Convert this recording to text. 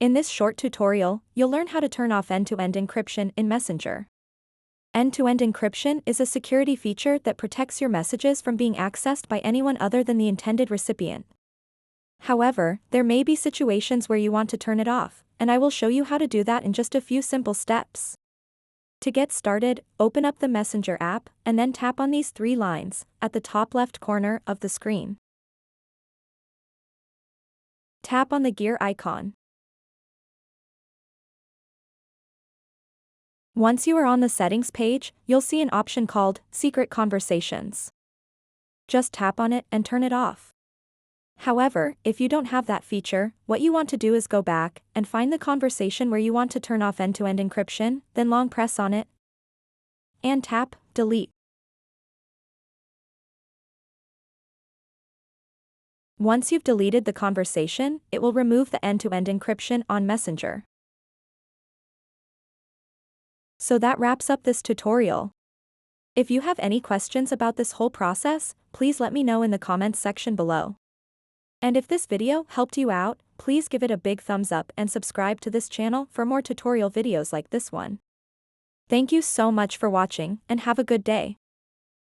In this short tutorial, you'll learn how to turn off end-to-end encryption in Messenger. End-to-end encryption is a security feature that protects your messages from being accessed by anyone other than the intended recipient. However, there may be situations where you want to turn it off, and I will show you how to do that in just a few simple steps. To get started, open up the Messenger app and then tap on these three lines at the top left corner of the screen. Tap on the gear icon. Once you are on the settings page, you'll see an option called Secret Conversations. Just tap on it and turn it off. However, if you don't have that feature, what you want to do is go back and find the conversation where you want to turn off end-to-end encryption, then long press on it and tap Delete. Once you've deleted the conversation, it will remove the end-to-end encryption on Messenger. So that wraps up this tutorial. If you have any questions about this whole process, please let me know in the comments section below. And if this video helped you out, please give it a big thumbs up and subscribe to this channel for more tutorial videos like this one. Thank you so much for watching and have a good day.